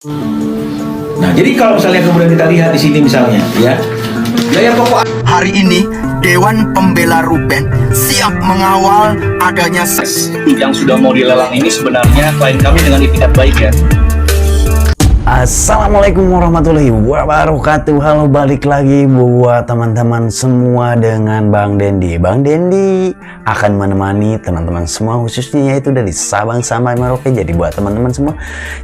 Nah, jadi kalau misalnya kemudian kita lihat di sini misalnya, ya, biaya pokok Hari ini, Dewan Pembela Ruben siap mengawal adanya yang sudah mau dilelang ini sebenarnya klien kami dengan itikat baik ya. Assalamualaikum warahmatullahi wabarakatuh. Halo, balik lagi buat teman-teman semua dengan Bang Dendi. Bang Dendi akan menemani teman-teman semua, khususnya yaitu dari Sabang sampai Merauke. Jadi buat teman-teman semua,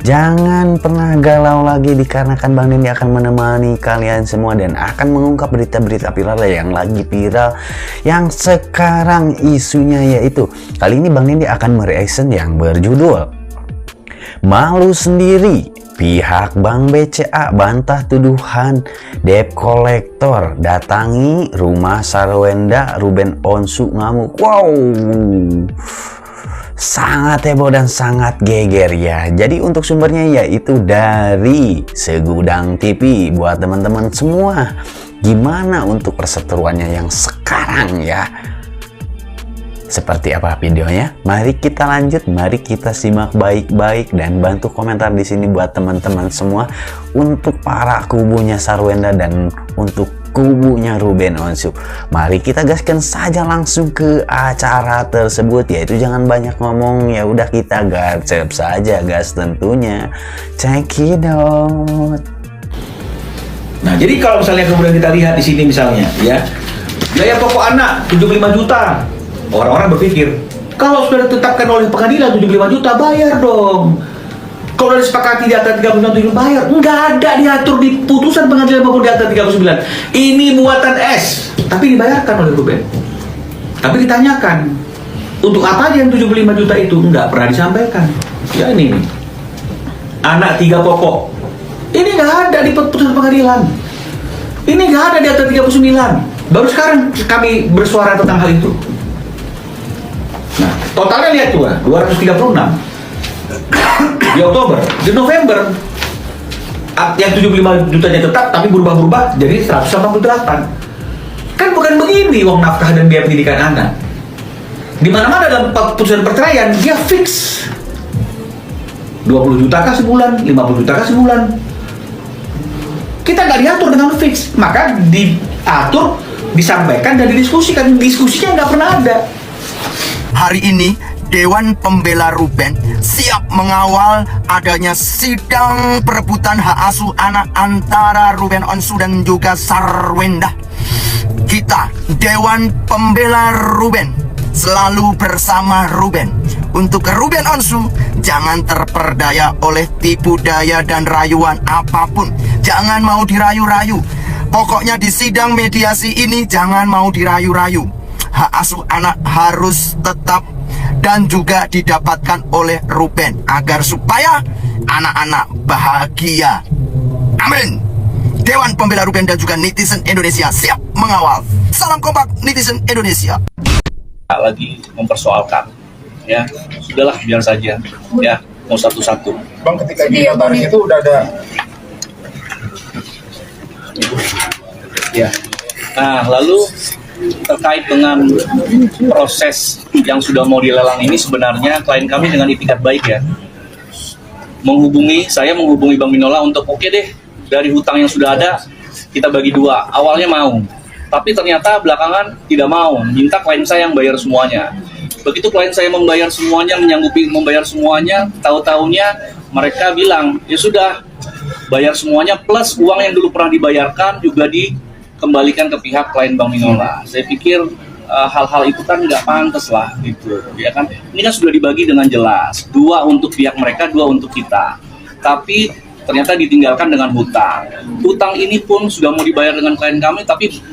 jangan pernah galau lagi, dikarenakan Bang Dendi akan menemani kalian semua dan akan mengungkap berita-berita viral yang lagi viral, yang sekarang isunya yaitu kali ini Bang Dendi akan mereaction yang berjudul "Malu Sendiri, Pihak Bank BCA bantah tuduhan debt kolektor datangi rumah Sarwenda Ruben Onsu ngamuk." Wow, sangat heboh dan sangat geger ya. Jadi untuk sumbernya yaitu dari Segudang TV. Buat teman-teman semua, gimana untuk perseteruannya yang sekarang ya? Seperti apa videonya? Mari kita lanjut, mari kita simak baik-baik dan bantu komentar di sini buat teman-teman semua, untuk para kubunya Sarwenda dan untuk kubunya Ruben Onsu. Mari kita gaskan saja langsung ke acara tersebut, yaitu jangan banyak ngomong, ya udah kita garcep saja gas tentunya. Check it out. Nah, jadi kalau misalnya kemudian kita lihat di sini misalnya, ya, biaya pokok anak 75 juta. Orang-orang berpikir, kalau sudah ditetapkan oleh pengadilan 75 juta, bayar dong. Kalau sudah disepakati di atas 39 bayar. Enggak ada diatur di putusan pengadilan maupun di atas 39. Ini buatan S, tapi dibayarkan oleh Ruben. Tapi ditanyakan, untuk apa aja yang 75 juta itu? Enggak pernah disampaikan. Ya ini nih, anak 3 pokok. Ini nggak ada di putusan pengadilan. Ini nggak ada di atas 39. Baru sekarang kami bersuara tentang hal itu. Nah, totalnya lihat tuh, 236 di Oktober. Di November yang 75 jutanya tetap, tapi berubah-ubah jadi 188. Kan bukan begini uang nafkah dan biaya pendidikan anak. Di mana-mana dalam putusan perceraian dia fix 20 juta kah sebulan, 50 juta kah sebulan. Kita nggak diatur dengan fix, maka diatur, disampaikan dan didiskusikan. Diskusinya nggak pernah ada. Hari ini, Dewan Pembela Ruben siap mengawal adanya sidang perebutan hak asuh anak antara Ruben Onsu dan juga Sarwenda. Kita, Dewan Pembela Ruben, selalu bersama Ruben. Untuk Ruben Onsu, jangan terperdaya oleh tipu daya dan rayuan apapun. Jangan mau dirayu-rayu. Pokoknya di sidang mediasi ini jangan mau dirayu-rayu. Hak asuh anak harus tetap dan juga didapatkan oleh Ruben agar supaya anak-anak bahagia. Amin. Dewan Pembela Ruben dan juga netizen Indonesia siap mengawal. Salam kompak netizen Indonesia. Lagi mempersoalkan, ya sudahlah biar saja, ya mau satu-satu. Bang, ketika di notaris itu udah ada. Ya. Nah, lalu terkait dengan proses yang sudah mau dilelang ini, sebenarnya klien kami dengan itikat baik ya, saya menghubungi Bang Minola untuk oke deh, dari hutang yang sudah ada kita bagi 2. Awalnya mau, tapi ternyata belakangan tidak mau, minta klien saya yang bayar semuanya. Begitu klien saya membayar semuanya, menyanggupi membayar semuanya, tahu-tahunya mereka bilang ya sudah, bayar semuanya plus uang yang dulu pernah dibayarkan juga dikembalikan ke pihak klien Bang Minola. Saya pikir hal-hal itu kan nggak pantas lah gitu, ya kan? Ini kan sudah dibagi dengan jelas, 2 untuk pihak mereka, 2 untuk kita. Tapi ternyata ditinggalkan dengan hutang. Hutang ini pun sudah mau dibayar dengan klien kami, tapi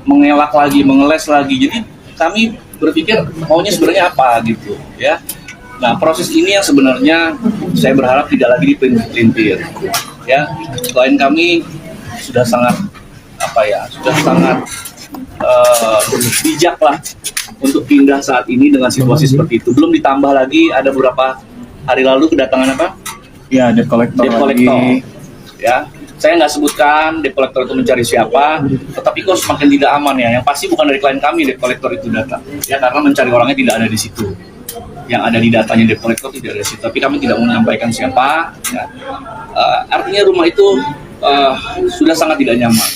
mengelak lagi, mengeles lagi. Jadi kami berpikir maunya sebenarnya apa gitu, ya. Nah, proses ini yang sebenarnya saya berharap tidak lagi dipelintir, ya. Klien kami sudah sangat bijak lah untuk pindah saat ini dengan situasi seperti itu. Belum ditambah lagi ada beberapa hari lalu kedatangan apa? Ya, debt collector. Ya, saya nggak sebutkan debt collector itu mencari siapa, tetapi kok semakin tidak aman ya. Yang pasti bukan dari klien kami debt collector itu datang, ya, karena mencari orangnya tidak ada di situ. yang ada di datanya debt collector tidak ada situ, tapi kami tidak menyampaikan siapa. Ya. Artinya rumah itu sudah sangat tidak nyaman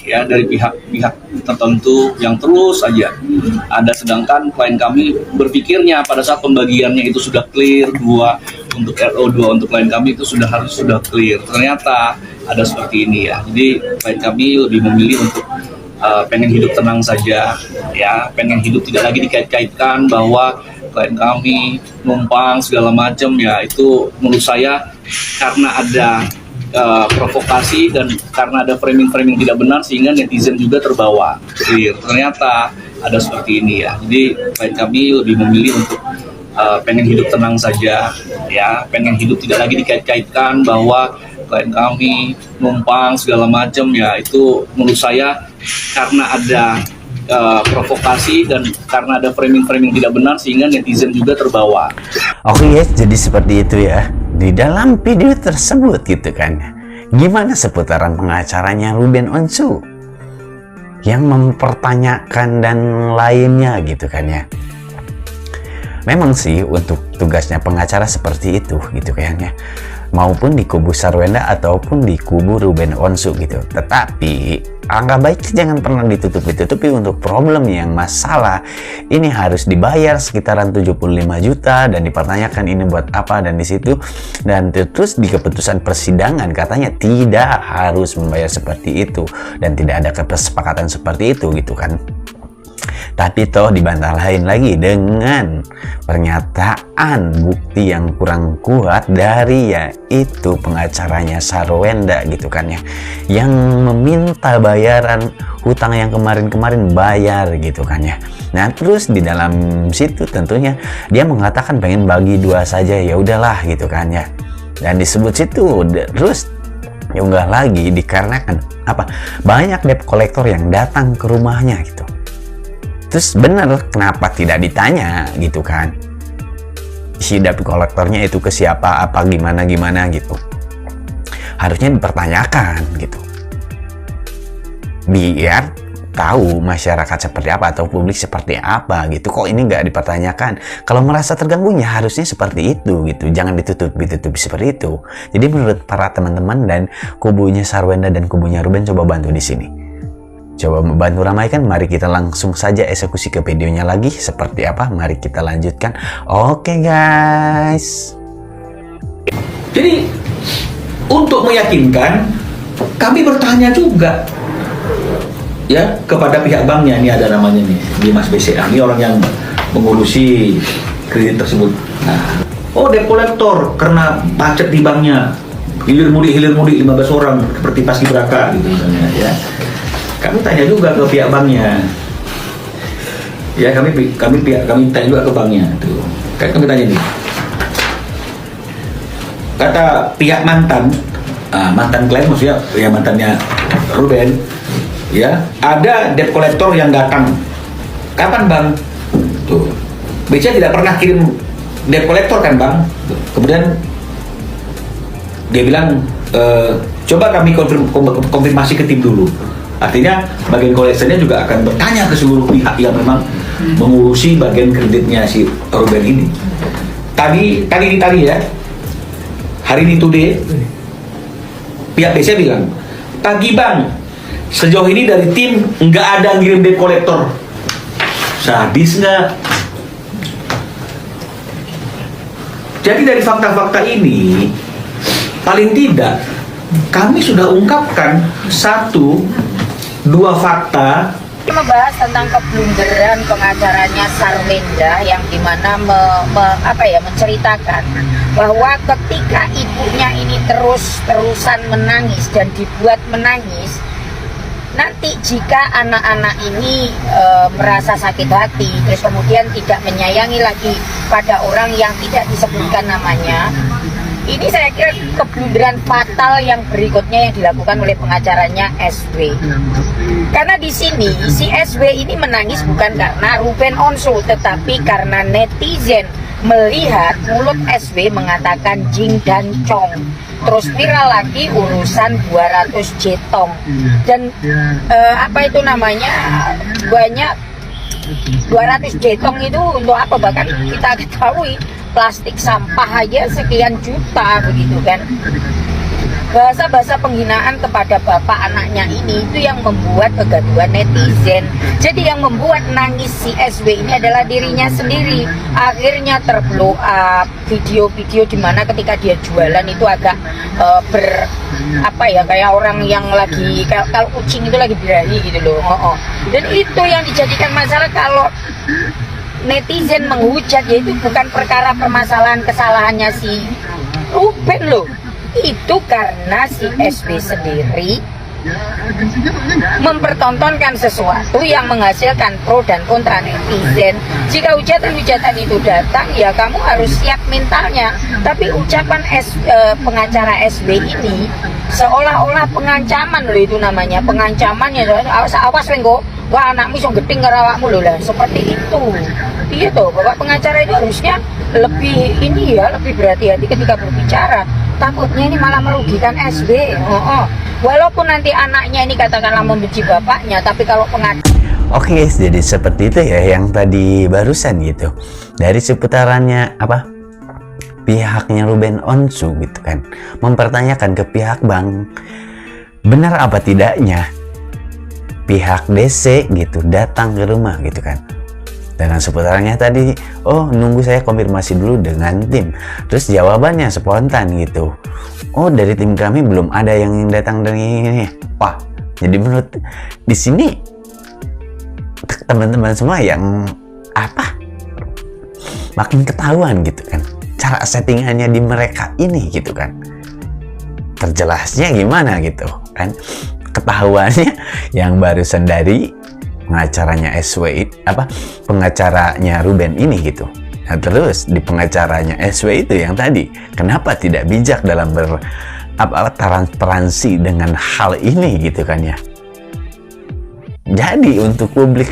ya dari pihak tertentu yang terus saja ada, sedangkan klien kami berpikirnya pada saat pembagiannya itu sudah clear, 2 untuk RO, 2 untuk klien kami itu sudah clear. Ternyata ada seperti ini ya. Jadi klien kami lebih memilih untuk pengen hidup tenang saja ya, pengen hidup tidak lagi dikait-kaitkan bahwa klien kami numpang segala macam ya. Itu menurut saya karena ada provokasi dan karena ada framing tidak benar sehingga netizen juga terbawa. Ternyata ada seperti ini ya. Jadi klien kami lebih memilih untuk pengen hidup tenang saja ya, pengen hidup tidak lagi dikait-kaitkan bahwa klien kami numpang segala macam ya. Itu menurut saya karena ada provokasi dan karena ada framing tidak benar sehingga netizen juga terbawa. Oke guys, jadi seperti itu ya. Di dalam video tersebut gitu kan, gimana seputaran pengacaranya Ruben Onsu yang mempertanyakan dan lainnya gitu kan ya. Memang sih untuk tugasnya pengacara seperti itu gitu kayaknya, maupun di kubu Sarwenda ataupun di kubu Ruben Onsu gitu. Tetapi angka baik jangan pernah ditutupi untuk problem yang masalah ini harus dibayar sekitaran 75 juta dan dipertanyakan ini buat apa, dan di situ dan terus di keputusan persidangan katanya tidak harus membayar seperti itu dan tidak ada kesepakatan seperti itu gitu kan. Tapi toh dibantah lain lagi dengan pernyataan bukti yang kurang kuat dari yaitu pengacaranya Sarwenda gitu kan ya, yang meminta bayaran hutang yang kemarin bayar gitu kan ya. Nah terus di dalam situ tentunya dia mengatakan pengen bagi 2 saja, ya udahlah gitu kan ya. Dan disebut situ terus diunggah lagi dikarenakan apa, banyak debt collector yang datang ke rumahnya gitu. Terus bener, kenapa tidak ditanya gitu kan, si debt collectornya itu ke siapa, apa gimana gitu. Harusnya dipertanyakan gitu, biar tahu masyarakat seperti apa atau publik seperti apa gitu. Kok ini nggak dipertanyakan? Kalau merasa terganggunya harusnya seperti itu gitu, jangan ditutupi seperti itu. Jadi menurut para teman-teman dan kubunya Sarwenda dan kubunya Ruben, coba bantu di sini. Coba membantu ramaikan. Mari kita langsung saja eksekusi ke videonya lagi seperti apa. Mari kita lanjutkan. Oke guys. Jadi untuk meyakinkan, kami bertanya juga ya kepada pihak banknya. Ini ada namanya nih, di Mas BCA. Ini orang yang mengurusi kredit tersebut. Nah, debt collector karena macet di banknya, hilir mudik 15 orang seperti paskibraka gitu misalnya ya. Kami tanya juga ke pihak banknya, ya kami tanya juga ke banknya tuh. Kami tanya nih, kata pihak mantan klien maksudnya ya mantannya Ruben, ya ada debt collector yang datang. Kapan bang? Tuh, BCA tidak pernah kirim debt collector kan bang? Tuh. Kemudian dia bilang coba kami konfirmasi ke tim dulu. Artinya bagian kolektornya juga akan bertanya ke seluruh pihak yang memang mengurusi bagian kreditnya si Ruben ini. Tadi ya, hari ini today, pihak BCA bilang, pagi bang, sejauh ini dari tim nggak ada ngirim debt collector. Sadis nggak? Jadi dari fakta-fakta ini, paling tidak kami sudah ungkapkan 1-2 fakta. Membahas tentang keblunderan pengacaranya Sarwenda yang dimana menceritakan bahwa ketika ibunya ini terus-terusan menangis dan dibuat menangis, nanti jika anak-anak ini merasa sakit hati terus kemudian tidak menyayangi lagi pada orang yang tidak disebutkan namanya, ini saya kira keblunderan fatal yang berikutnya yang dilakukan oleh pengacaranya SW. Karena di sini si SW ini menangis bukan karena Ruben Onsu, tetapi karena netizen melihat mulut SW mengatakan jing dan cong. Terus viral lagi urusan 200 jetong dan banyak 200 jetong itu untuk apa? Bahkan kita ketahui plastik sampah aja sekian juta begitu kan. Bahasa-bahasa penghinaan kepada bapak anaknya ini itu yang membuat kegaduhan netizen. Jadi yang membuat nangis si SW ini adalah dirinya sendiri. Akhirnya terblow up video-video di mana ketika dia jualan itu agak kayak orang yang lagi kalau kucing itu lagi berahi gitu loh. Dan itu yang dijadikan masalah kalau netizen menghujat, yaitu bukan perkara permasalahan kesalahannya si Ruben loh. Itu karena si SW sendiri mempertontonkan sesuatu yang menghasilkan pro dan kontra netizen. Jika hujatan-hujatan itu datang, ya kamu harus siap mentalnya. Tapi ucapan pengacara SW ini seolah-olah pengancaman loh, itu namanya pengancaman ya. Awas lengko, wah anakmu so geding karawakmu loh lah, seperti itu. Iya toh, bapak pengacara itu harusnya lebih lebih berhati-hati ketika berbicara. Takutnya ini malah merugikan SW. Walaupun nanti anaknya ini katakanlah membenci bapaknya, tapi kalau Oke guys, jadi seperti itu ya yang tadi barusan gitu. Dari seputarannya pihaknya Ruben Onsu gitu kan, mempertanyakan ke pihak bank, benar apa tidaknya pihak DC gitu datang ke rumah gitu kan. Dengan seputarannya tadi, nunggu saya konfirmasi dulu dengan tim. Terus jawabannya spontan gitu. Dari tim kami belum ada yang datang dari ini. Wah, jadi menurut di sini teman-teman semua yang makin ketahuan gitu kan. Cara settingannya di mereka ini gitu kan. Terjelasnya gimana gitu kan. Ketahuannya yang barusan dari pengacaranya pengacaranya Ruben ini gitu. Nah, terus di pengacaranya SW itu yang tadi, kenapa tidak bijak dalam transparansi dengan hal ini gitu kan ya. Jadi untuk publik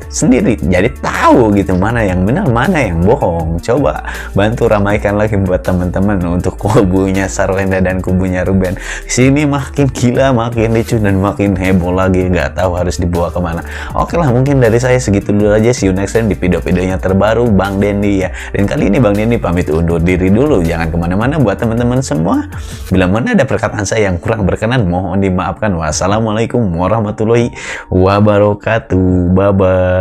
sendiri jadi tahu gitu mana yang benar mana yang bohong. Coba bantu ramaikan lagi buat teman-teman untuk kubunya Sarwenda dan kubunya Ruben. Sini makin gila, makin lucu dan makin heboh lagi, nggak tahu harus dibawa kemana. Oke lah, mungkin dari saya segitu dulu aja. See you next time di video-videonya terbaru Bang Dendi ya. Dan kali ini Bang Dendi pamit undur diri dulu, jangan kemana-mana buat teman-teman semua. Bila mana ada perkataan saya yang kurang berkenan mohon dimaafkan. Wassalamualaikum warahmatullahi wabarakatuh. Bye bye.